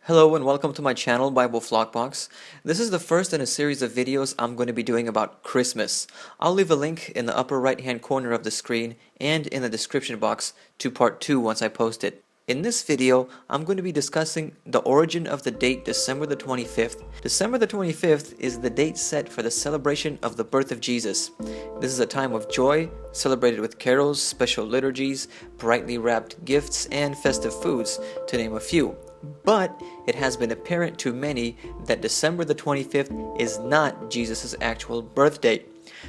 Hello and welcome to my channel, Bible Flockbox. This is the first in a series of videos I'm going to be doing about Christmas. I'll leave a link in the upper right hand corner of the screen and in the description box to part 2 once I post it. In this video, I'm going to be discussing the origin of the date December the 25th. December the 25th is the date set for the celebration of the birth of Jesus. This is a time of joy, celebrated with carols, special liturgies, brightly wrapped gifts, and festive foods, to name a few. But it has been apparent to many that December the 25th is not Jesus' actual birth date.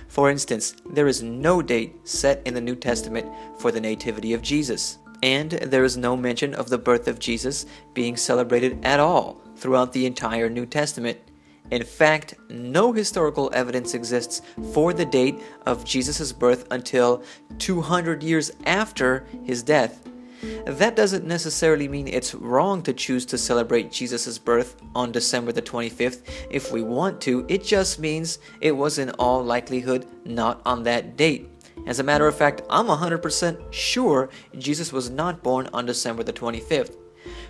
For instance, there is no date set in the New Testament for the nativity of Jesus. And there is no mention of the birth of Jesus being celebrated at all throughout the entire New Testament. In fact, no historical evidence exists for the date of Jesus' birth until 200 years after his death. That doesn't necessarily mean it's wrong to choose to celebrate Jesus' birth on December the 25th if we want to. It just means it was in all likelihood not on that date. As a matter of fact, I'm 100% sure Jesus was not born on December the 25th.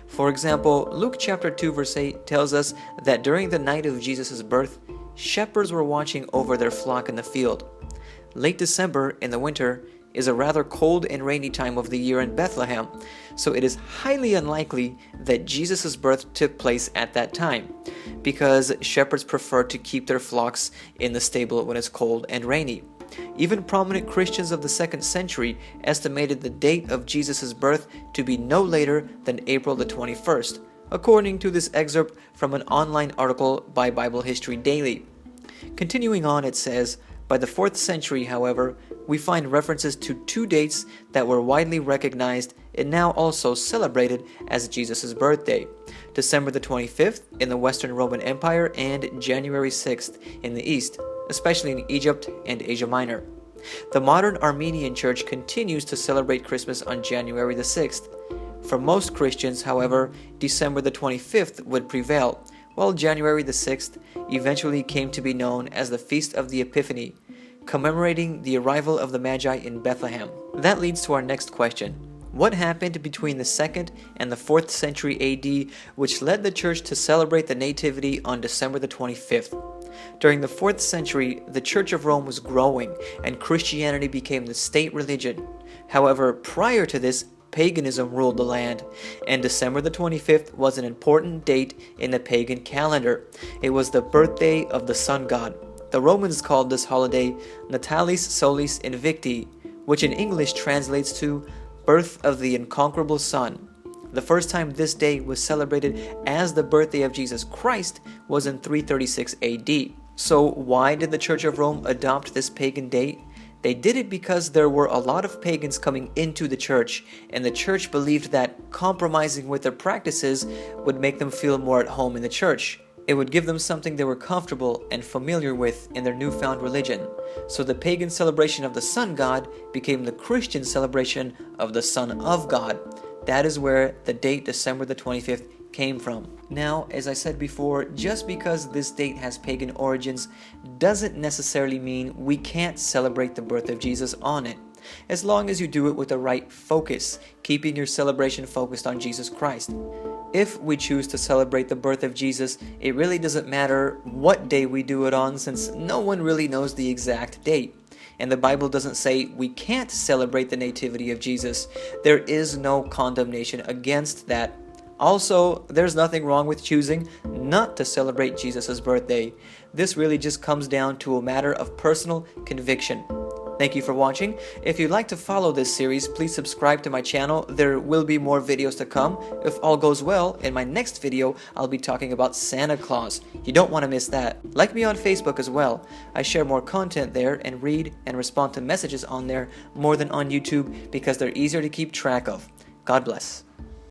For example, Luke chapter 2 verse 8 tells us that during the night of Jesus' birth, shepherds were watching over their flock in the field. Late December in the winter is a rather cold and rainy time of the year in Bethlehem, so it is highly unlikely that Jesus' birth took place at that time, because shepherds prefer to keep their flocks in the stable when it's cold and rainy. Even prominent Christians of the 2nd century estimated the date of Jesus' birth to be no later than April the 21st, according to this excerpt from an online article by Bible History Daily. Continuing on, it says, by the 4th century, however, we find references to two dates that were widely recognized and now also celebrated as Jesus' birthday: December the 25th in the Western Roman Empire and January 6th in the East, especially in Egypt and Asia Minor. The modern Armenian Church continues to celebrate Christmas on January the 6th. For most Christians, however, December the 25th would prevail, while January the 6th eventually came to be known as the Feast of the Epiphany, commemorating the arrival of the Magi in Bethlehem. That leads to our next question. What happened between the 2nd and the 4th century AD which led the church to celebrate the Nativity on December the 25th? During the 4th century, the Church of Rome was growing and Christianity became the state religion. However, prior to this, paganism ruled the land, and December the 25th was an important date in the pagan calendar. It was the birthday of the sun god. The Romans called this holiday Natalis Solis Invicti, which in English translates to Birth of the Unconquered Sun. The first time this day was celebrated as the birthday of Jesus Christ was in 336 AD. So why did the Church of Rome adopt this pagan date? They did it because there were a lot of pagans coming into the church, and the church believed that compromising with their practices would make them feel more at home in the church. It would give them something they were comfortable and familiar with in their newfound religion. So the pagan celebration of the sun god became the Christian celebration of the Son of God. That is where the date December the 25th came from. Now, as I said before, just because this date has pagan origins doesn't necessarily mean we can't celebrate the birth of Jesus on it, as long as you do it with the right focus, keeping your celebration focused on Jesus Christ. If we choose to celebrate the birth of Jesus, it really doesn't matter what day we do it on, since no one really knows the exact date. And the Bible doesn't say we can't celebrate the nativity of Jesus. There is no condemnation against that. Also, there's nothing wrong with choosing not to celebrate Jesus' birthday. This really just comes down to a matter of personal conviction. Thank you for watching. If you'd like to follow this series, please subscribe to my channel. There will be more videos to come. If all goes well, in my next video, I'll be talking about Santa Claus. You don't want to miss that. Like me on Facebook as well. I share more content there and read and respond to messages on there more than on YouTube because they're easier to keep track of. God bless.